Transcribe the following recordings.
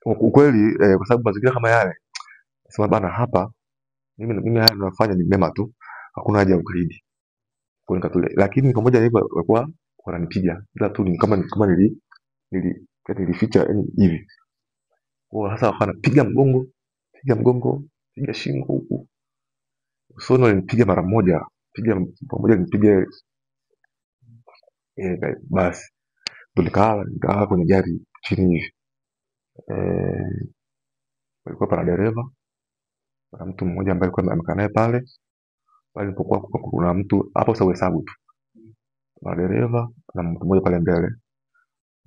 ukweli kwa sababu mazingira kama yale sema bana hapa mimi haya ninafanya ni mema tu, hakuna haja ya ukaidi kwa nikatule. Lakini pamoja na hivyo walikuwa wananipiga ila tu ni kama nilificha hivi kwa hasa wakana piga mgongo piga shingo huku usoni walinipiga mara moja piga pamoja nipige basi ndo nikaa kwenye gari chini hivi walikuwa pana dereva na mtu mmoja ambaye alikuwa amekaa naye pale nilipokuwa kuna mtu hapo sawa hesabu tu na dereva na mtu mmoja pale mbele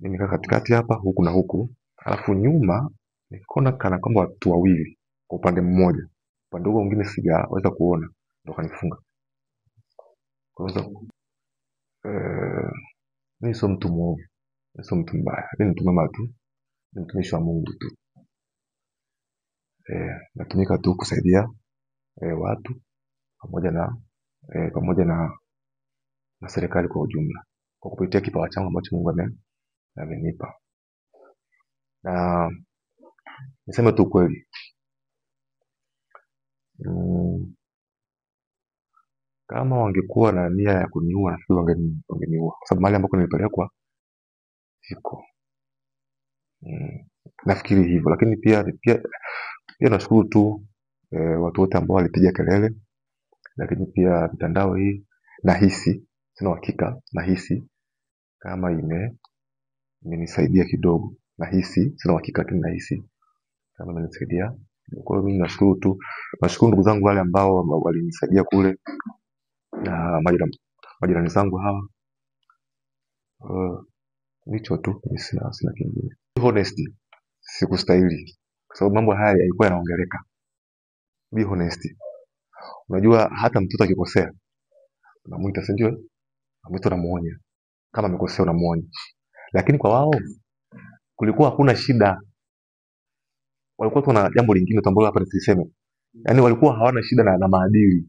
mimi nikaa katikati hapa huku na huku alafu nyuma nikaona kana kwamba watu wawili kwa upande mmoja upande huo mwingine sijaweza kuona ndo kanifunga kwa sababu mimi sio mtu mwovu sio mtu mbaya mimi ni mtu mwema tu ni mtumishi wa Mungu tu natumika tu kusaidia watu pamoja na serikali kwa ujumla kwa kupitia kipawa changu ambacho Mungu amenipa. Na niseme tu kweli kama wangekuwa na nia ya kuniua nafikiri wangeniua kwa sababu mahali ambako nilipelekwa siko nafikiri hivyo. Lakini pia nashukuru tu watu wote ambao walipiga kelele. Lakini pia mitandao hii nahisi sina uhakika nahisi kama imenisaidia kidogo nahisi sina uhakika lakini nahisi kama imenisaidia. Kwa hiyo mimi nashukuru tu nashukuru ndugu zangu wale ambao walinisaidia kule na majirani zangu hawa nicho tu sina kingine. Honesty sikustahili kwa sababu mambo haya yalikuwa yanaongeleka. Be honest. Unajua hata mtoto akikosea unamuita si ndio? Mtu anamuonya kama amekosea unamuonya. Lakini kwa wao kulikuwa hakuna shida. Walikuwa tu na jambo lingine ambalo hapa nisiseme. Yaani walikuwa hawana shida na maadili.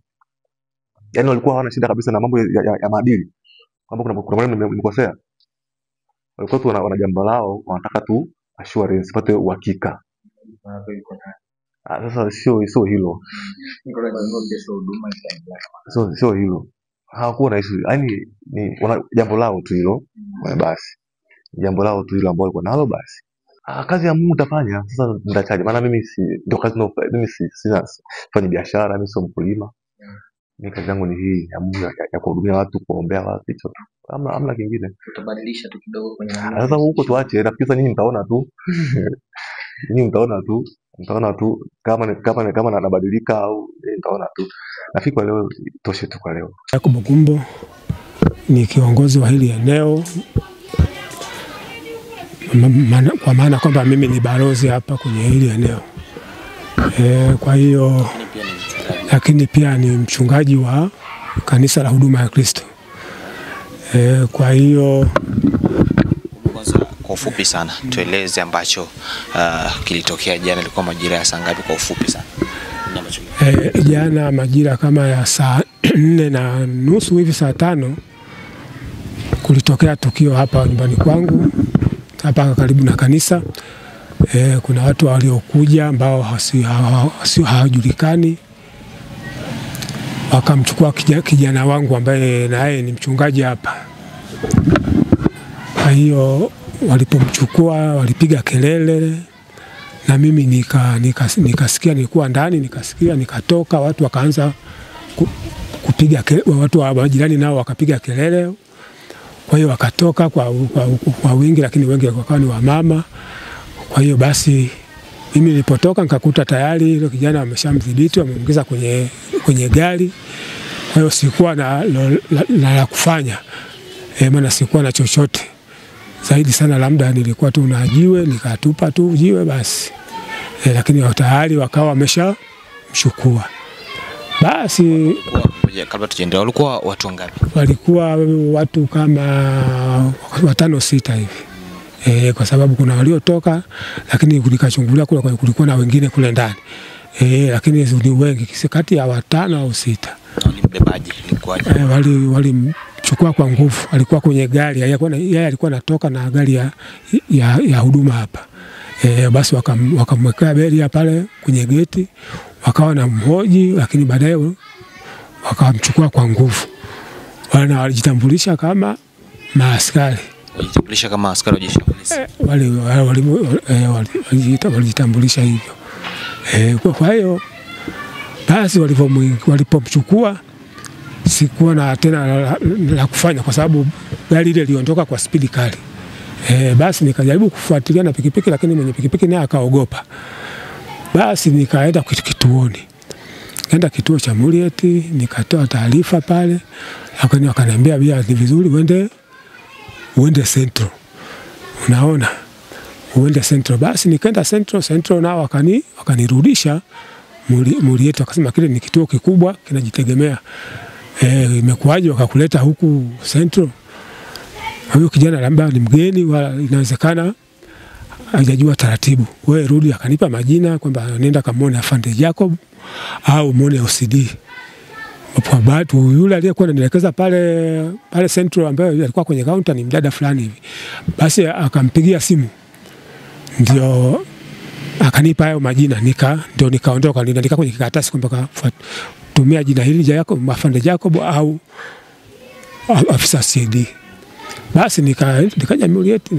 Yaani walikuwa hawana shida kabisa na mambo ya maadili. Kwamba kuna maneno nimekosea. Walikuwa tu wana jambo lao wanataka tu assurance pate uhakika. Sasa sio hilo. Sio hilo. Hawakuwa na issue. Yaani ni jambo lao tu hilo. Basi. Jambo lao tu hilo ambalo walikuwa nalo basi. Kazi ya Mungu utafanya. Sasa nitachaje? Maana mimi ndio kazi mimi sina fanya biashara, mimi sio mkulima. Mimi kazi yangu ni hii ya Mungu ya kuhudumia watu, kuombea watu hicho tu. Hamna kingine. Utabadilisha tu kidogo kwenye sasa huko tuache nafikiri nyinyi mtaona tu. Nyinyi mtaona tu kama nabadilika au mtaona tu. Nafikiri kwa leo toshe tu kwa leo. Jacob Gumbo ni kiongozi wa hili eneo. Kwa maana kwamba mimi ni balozi hapa kwenye hili eneo. Kwa hiyo lakini pia ni mchungaji wa kanisa la Huduma ya Kristo. Kwa hiyo kwa ufupi sana tueleze ambacho kilitokea jana. Ilikuwa majira ya saa ngapi kwa ufupi sana? Jana majira kama ya saa 4:30 hivi saa 5 kulitokea tukio hapa nyumbani kwangu hapa karibu na kanisa. Kuna watu waliokuja ambao hawajulikani wakamchukua kijana wangu ambaye naye ni mchungaji hapa. Kwa hiyo walipomchukua walipiga kelele na mimi nikasikia nilikuwa ndani nikasikia nikatoka watu wakaanza kupiga kelele, watu wa majirani nao wakapiga kelele. Kwa hiyo wakatoka kwa wingi lakini wengi wakawa ni wamama. Kwa hiyo basi mimi nilipotoka nikakuta tayari yule kijana ameshamdhibiti wameingiza kwenye gari. Kwa hiyo sikuwa na kufanya. Maana sikuwa na chochote. Zaidi sana labda nilikuwa tu na jiwe nikatupa tu jiwe basi. Lakini tayari wakawa wameshamchukua. Basi kabla tujaendelea walikuwa watu wangapi? Walikuwa watu kama 5-6 hivi. Kwa sababu kuna waliotoka lakini nikachungulia kule kulikuwa na wengine kule ndani. Lakini ni wengi kati ya 5 au 6. Mbebaji ilikuwaje? Walimchukua kwa nguvu. Alikuwa kwenye gari. Yeye alikuwa anatoka na gari ya huduma hapa. Basi wakamwekea beria pale kwenye geti, wakawa na mhoji, lakini baadaye wakamchukua kwa nguvu. Walijitambulisha kama maaskari. Walijitambulisha kama askari wa jeshi la polisi. Walijitambulisha hivyo. Kwa hiyo basi walipomchukua sikuwa na tena la kufanya, kwa sababu gari ile liondoka kwa spidi kali. Basi nikajaribu kufuatilia na pikipiki, lakini mwenye pikipiki naye akaogopa. Basi nikaenda kituoni. Nikaenda kituo cha Murieti, nikatoa taarifa pale. Lakini wakaniambia bia ni vizuri uende Central. Unaona? Uende Central. Basi nikaenda Central nao wakanirudisha Murieti, wakasema kile ni kituo kikubwa kinajitegemea. Imekuwaje wakakuleta huku Central? Huyo kijana labda ni mgeni, inawezekana hajajua taratibu. Wewe rudi. Akanipa majina kwamba nenda kamwone Afande Jacob au muone OCD. Kwa bahati yule aliyekuwa ananielekeza pale Central, ambaye alikuwa kwenye counter, ni mdada fulani hivi. Basi akampigia simu, ndio akanipa hayo majina, ndio nikaondoka. Niliandika kwenye karatasi kwamba tumia jina hili Jacob, Afande Jacob au afisa CID. Basi nikaja Murieti,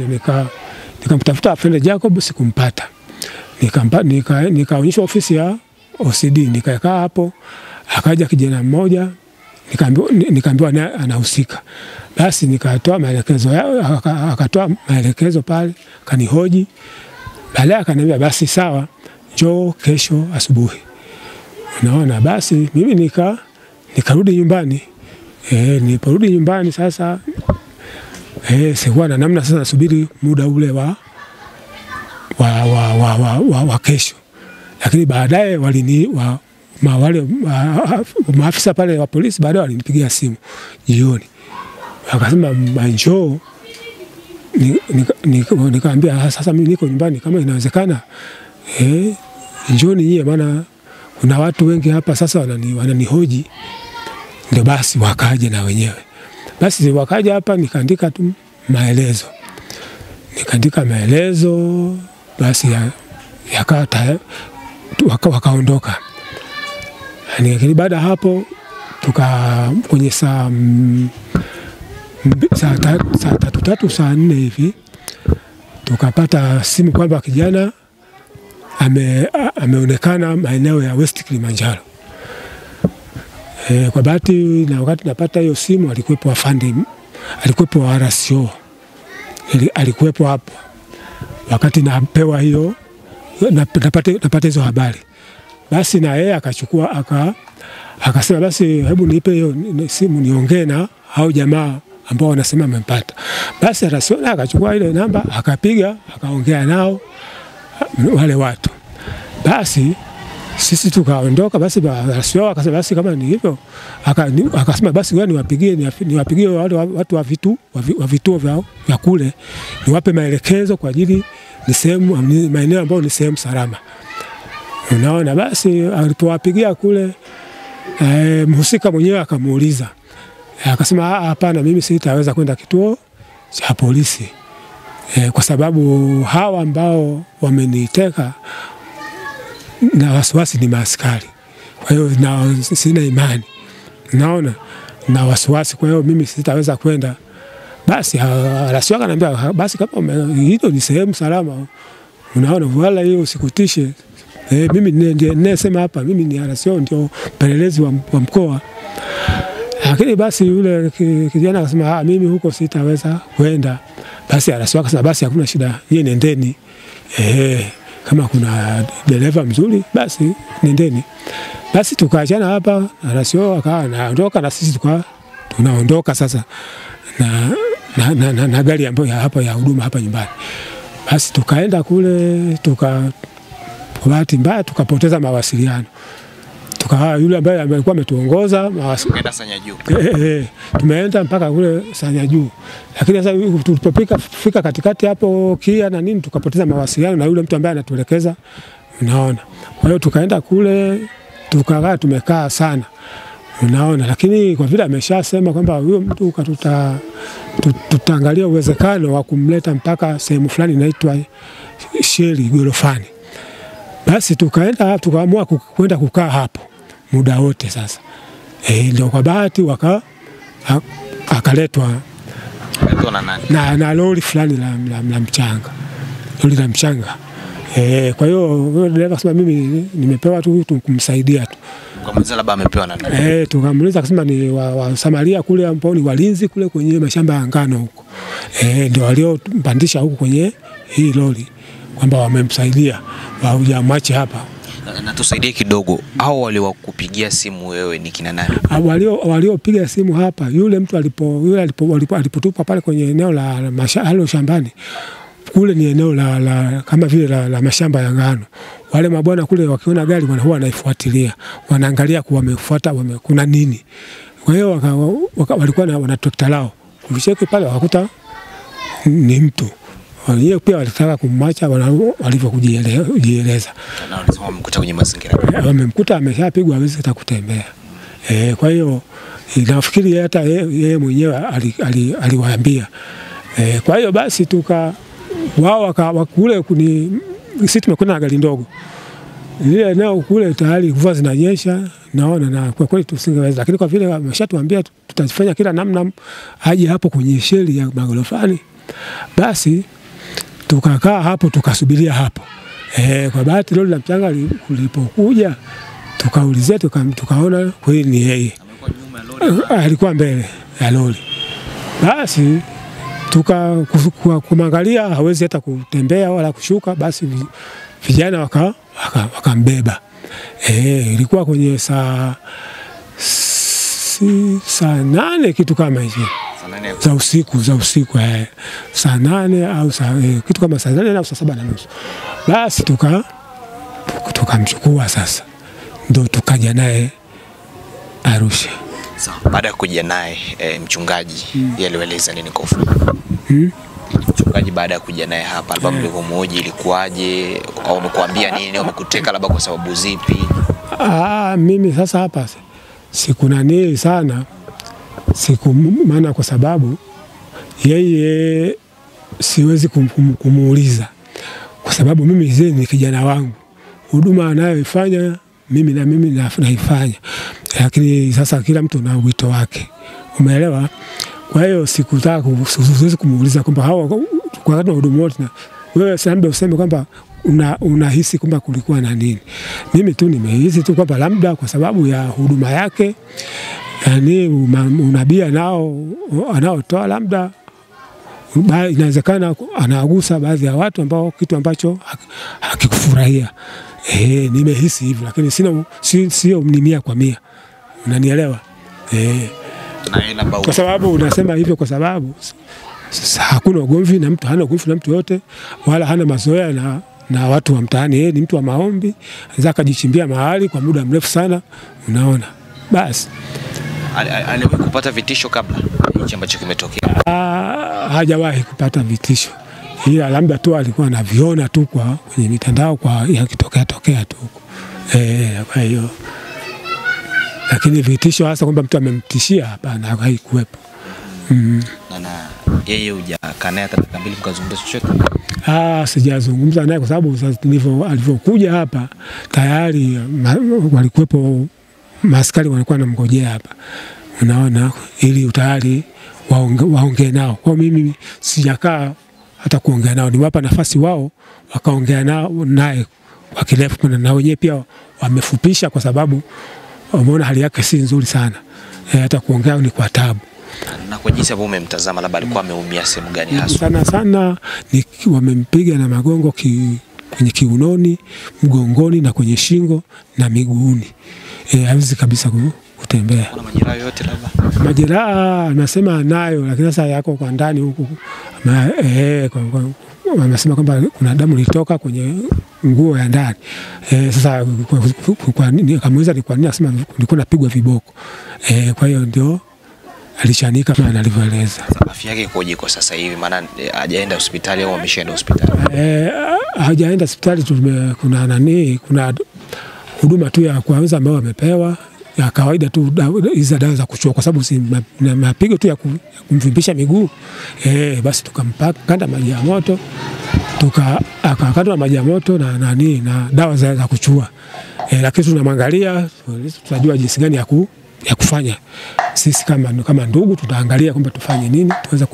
nikamtafuta Afande Jacob, sikumpata. Nikaonyeshwa ofisi ya OCD, nikakaa hapo. Akaja kijana mmoja, nikaambiwa naye anahusika. Basi nikatoa maelekezo yao, akatoa maelekezo pale, kanihoji. Baadaye akaniambia basi sawa, njoo kesho asubuhi. Unaona, basi mimi nikarudi nyumbani. Niliporudi nyumbani sasa, sikuwa na namna, sasa nasubiri muda ule wa kesho. Lakini baadaye wale maafisa pale wa polisi baadaye walinipigia simu jioni. Wakasema njoo. Nikaambia sasa mimi niko nyumbani, kama inawezekana njoo nyie, maana kuna watu wengi hapa sasa wananihoji. Ndio basi wakaja na wenyewe. Basi wakaja hapa, nikaandika tu maelezo. Basi wakaondoka. Lakini baada hapo kwenye saa 3 saa 4 hivi tukapata simu kwamba kijana ameonekana maeneo ya West Kilimanjaro. Kwa bahati na wakati napata hiyo simu alikuwepo Afande, alikuwepo RCO, alikuwepo hapo wakati napewa hiyo, napata hizo habari. Basi na yeye akachukua akasema basi hebu nipe hiyo simu niongee na hao jamaa ambao wanasema amempata. Basi RCO akachukua ile namba, akapiga, akaongea nao wale watu. Basi sisi tukaondoka. Basi RCO akasema basi kama ni hivyo, akasema basi wewe niwapigie wale watu wa vituo vya kule, niwape maelekezo kwa ajili ni sehemu maeneo ambayo ni sehemu salama. Unaona, basi alipowapigia kule, mhusika mwenyewe akamuuliza, akasema hapana, mimi sitaweza kwenda kituo cha polisi kwa sababu hawa ambao wameniteka na wasiwasi ni maaskari. Kwa hiyo sina imani, naona na wasiwasi, kwa hiyo mimi sitaweza kwenda. Basi RCO akaniambia basi kama hilo ni sehemu salama, unaona, wala hiyo usikutishe. Mimi ninasema hapa, mimi ni RCO, ndio pelelezi wa mkoa. Lakini basi yule kijana akasema mimi huko sitaweza kwenda. Basi RCO akasema basi hakuna shida, yeye nendeni. Kama kuna dereva mzuri basi nendeni. Basi tukaachana hapa, RCO akawa anaondoka na sisi tunaondoka sasa na gari ambayo hapa ya huduma hapa nyumbani. Basi tukaenda kule, kwa bahati mbaya tukapoteza mawasiliano. Yule ambaye alikuwa ametuongoza tukaenda Sanya Juu. Tumeenda mpaka kule Sanya Juu. Lakini sasa tulipofika katikati hapo Kia na nini, tukapoteza mawasiliano na yule mtu ambaye anatuelekeza, unaona. Kwa hiyo tukaenda kule, tumekaa sana, unaona. Lakini kwa vile ameshasema kwamba huyo mtu tutaangalia uwezekano wa kumleta mpaka sehemu fulani inaitwa sheli gorofani. Basi tukaamua kwenda kukaa hapo muda wote sasa. Ndio kwa bahati akaletwa na lori fulani la mchanga. Lori la mchanga. Kwa hiyo dereva akasema mimi nimepewa tu kumsaidia tu. Ukamuuliza labda amepewa na nani? Tukamuuliza akasema ni wa Samaria kule ambao ni walinzi kule kwenye mashamba ya ngano huko. Ndio waliompandisha huko kwenye hii lori kwamba wamemsaidia hawajamwache hapa. Na tusaidie kidogo, hao waliokupigia simu wewe ni kina nani? Waliopiga simu hapa, yule mtu alipotupa pale kwenye eneo la mashamba shambani. Kule ni eneo la kama vile la mashamba ya ngano. Wale mabwana kule wakiona gari huwa wanaifuatilia, wanaangalia kuwa wamefuata kuna nini. Kwa hiyo walikuwa wana trekta lao. Kucheki pale wakakuta ni mtu. Wao pia walitaka kumwacha walivyokujieleza. Na walisema wamemkuta kwenye mazingira. Wamemkuta ameshapigwa hawezi hata kutembea. Kwa hiyo nafikiri hata yeye mwenyewe aliwaambia. Kwa hiyo basi wao kule sisi tumekwenda na gari ndogo. Ile eneo kule tayari mvua zinanyesha naona na kwa kweli tusingeweza, lakini kwa vile wameshatuambia tutafanya kila namna aje hapo kwenye sheli ya magorofani, basi tukakaa hapo tukasubiria hapo. Kwa bahati lori la mchanga lilipokuja tukaulizia tukaona kweli ni yeye. Alikuwa mbele ya lori. Basi kumwangalia hawezi hata kutembea wala kushuka, basi vijana wakambeba. Ilikuwa kwenye saa 8 kitu kama hicho. Za usiku. Saa 8 au kitu kama saa 8 au saa 7:30. Basi tukamchukua sasa. Ndio tukaja naye Arusha. Baada ya kuja naye mchungaji yeye alieleza nini kwa ufupi? Mchungaji baada ya kuja naye hapa labda mlivyomuoji ilikuwaje, au amekuambia nini, au amekuteka labda kwa sababu zipi? Mimi sasa hapa sikunani sana, maana kwa sababu yeye siwezi kumuuliza, kwa sababu mimi ni kijana wangu, huduma anayoifanya mimi naifanya, lakini sasa kila mtu na wito wake, umeelewa? Kwa hiyo sikutaka kumuuliza kwamba hawa kwa wakati wa huduma wote na wewe labda useme kwamba unahisi kwamba kulikuwa na nini. Mimi tu nimehisi tu kwamba labda kwa sababu ya huduma yake, yani unabii anaotoa labda inawezekana anagusa baadhi ya watu ambao kitu ambacho hakikufurahia. Nimehisi hivyo, lakini sio 100%. Unanielewa? Kwa sababu unasema hivyo kwa sababu hakuna ugomvi na mtu, hana ugomvi na mtu yote, wala hana mazoea na watu wa mtaani. Yeye ni mtu wa maombi, anaweza kujichimbia mahali kwa muda mrefu sana, unaona. Basi aliwahi kupata vitisho kabla hicho ambacho kimetokea? Hajawahi kupata vitisho, ila labda tu alikuwa anaviona tu kwenye mitandao yakitokea tu huko. Kwa hiyo lakini vitisho hasa kwamba mtu amemtishia, hapana, haikuwepo. Na yeye hujakaa naye hata dakika mbili mkazungumza chochote? Sijazungumza naye kwa sababu alivyokuja hapa tayari walikuwepo maaskari walikuwa wanamngojea hapa, unaona, ili tayari waongee nao. Kwa mimi sijakaa hata kuongea nao, niwapa nafasi wao wakaongea naye kwa kirefu, na wenyewe pia wamefupisha kwa sababu wameona hali yake si nzuri sana. Hata kuongea ni kwa taabu. Na kwa jinsi ambavyo umemtazama labda alikuwa ameumia sehemu gani hasa? Sana wamempiga na magongo kwenye kiunoni, mgongoni na kwenye shingo na miguuni. Hawezi kabisa kutembea. Kuna majeraha yote labda? Majeraha anasema anayo, lakini sasa yako kwa ndani huku. Anasema kwamba kuna damu ilitoka kwenye nguo ya ndani. Sasa kwa nini akamuuliza ni kwa nini, anasema nilikuwa napigwa viboko. Kwa hiyo ndio alichanika kama alivyoeleza. Afya yake ikoje kwa sasa hivi? Maana hajaenda hospitali au ameshaenda hospitali? Hajaenda hospitali, kuna huduma tu ya kwanza ambayo amepewa ya kawaida tu, hizo dawa za kuchua, kwa sababu si mapigo tu ya kumvimbisha miguu. Basi tukampaka kanda maji ya moto akakatwa maji ya moto na dawa za kuchua. Lakini tunamwangalia, tunajua jinsi gani ya kufanya. Sisi kama ndugu tutaangalia kwamba tufanye nini tuweze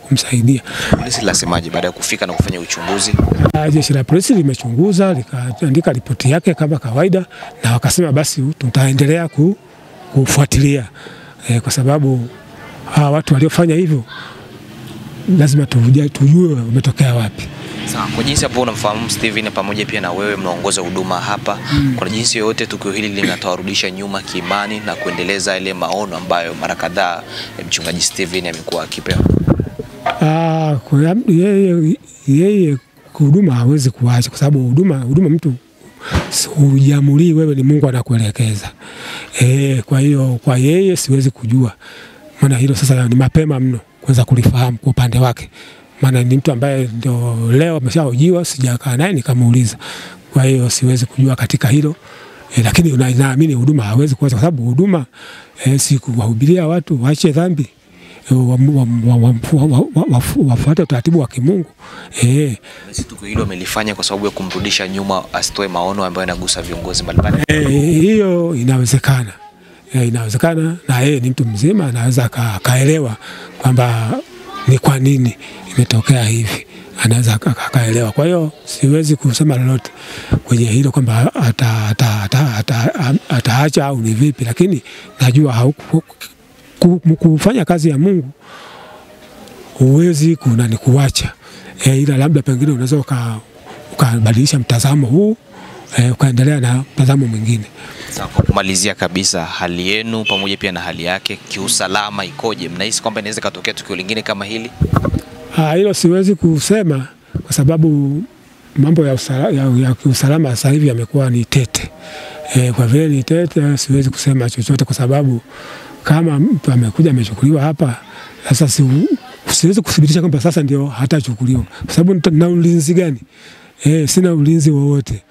kumsaidia. Polisi lasemaje baada ya kufika na kufanya uchunguzi? Jeshi la polisi limechunguza, likaandika ripoti yake kama kawaida, na wakasema basi tutaendelea kufuatilia kwa sababu hawa watu waliofanya hivyo lazima tujue umetokea wapi. Sawa, kwa jinsi hapo unamfahamu Steven pamoja pia na wewe mnaongoza huduma hapa, kwa jinsi yote tukio hili linatawarudisha nyuma kiimani na kuendeleza ile maono ambayo mara kadhaa mchungaji Steven amekuwa akipewa? Kwa yeye huduma hawezi kuacha, kwa sababu huduma mtu hujiamuri wewe, ni Mungu anakuelekeza. Kwa hiyo kwa yeye siwezi kujua, maana hilo sasa ni mapema mno kuweza kulifahamu kwa upande wake, maana ni mtu ambaye ndio leo ameshaojiwa, sijakaa naye nikamuuliza. Kwa hiyo siwezi kujua katika hilo, lakini naamini huduma hawezi kuacha, kwa sababu huduma si kuwahubiria watu waache dhambi, wafuate utaratibu wa kimungu. Basi tukio hilo amelifanya kwa sababu ya kumrudisha nyuma asitoe maono ambayo yanagusa viongozi mbalimbali. Hiyo inawezekana. Inawezekana, na yeye ni mtu mzima, anaweza kaelewa kwamba ni kwa nini imetokea hivi, anaweza kaelewa. Kwa hiyo siwezi kusema lolote kwenye hilo kwamba ataacha au ni vipi, lakini najua kufanya kazi ya Mungu huwezi kuacha, ila labda pengine unaweza ukabadilisha mtazamo huu ukaendelea na mtazamo mwingine. Sasa kwa kumalizia kabisa, hali yenu pamoja pia na hali yake kiusalama ikoje? Mnahisi kwamba inaweza katokea tukio lingine kama hili? Hilo siwezi kusema, kwa sababu mambo ya kiusalama sasa hivi yamekuwa ni tete. Kwa vile ni tete, siwezi kusema chochote, kwa sababu kama mtu amekuja amechukuliwa hapa, sasa siwezi kuthibitisha kwamba sasa ndio hatachukuliwa, kwa sababu na ulinzi gani? Sina ulinzi wowote,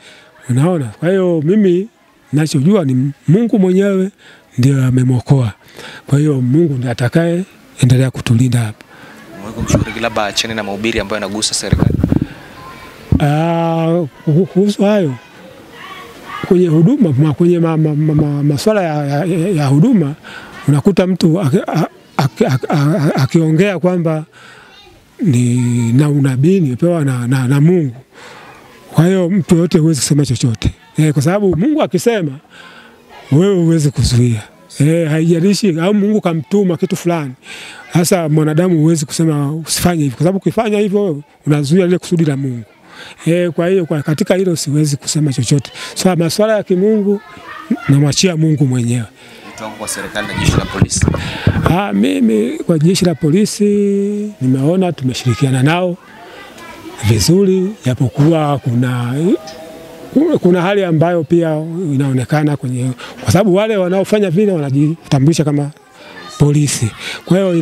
unaona. Kwa hiyo mimi ninachojua ni Mungu mwenyewe ndio amemwokoa. Kwa hiyo Mungu ndiye atakaye endelea kutulinda hapa. Mungu mshauri labda achane na mahubiri ambayo yanagusa serikali. Kuhusu hayo kwenye huduma, kwenye masuala ya huduma, unakuta mtu akiongea kwamba ni na unabii nimepewa na Mungu. Kwa hiyo mtu yote huwezi kusema chochote, kwa sababu Mungu akisema wewe huwezi kuzuia. Haijalishi au Mungu kamtuma kitu fulani. Sasa mwanadamu huwezi kusema usifanye hivyo, kwa sababu ukifanya hivyo wewe unazuia ile kusudi la Mungu. Kwa hiyo katika hilo siwezi kusema chochote. Sasa masuala ya kimungu namwachia Mungu mwenyewe. Kwa serikali na jeshi la polisi? Mimi kwa jeshi la polisi nimeona tumeshirikiana nao vizuri, japokuwa kuna hali ambayo pia inaonekana kwa sababu wale wanaofanya vile wanajitambulisha kama polisi. Kwa hiyo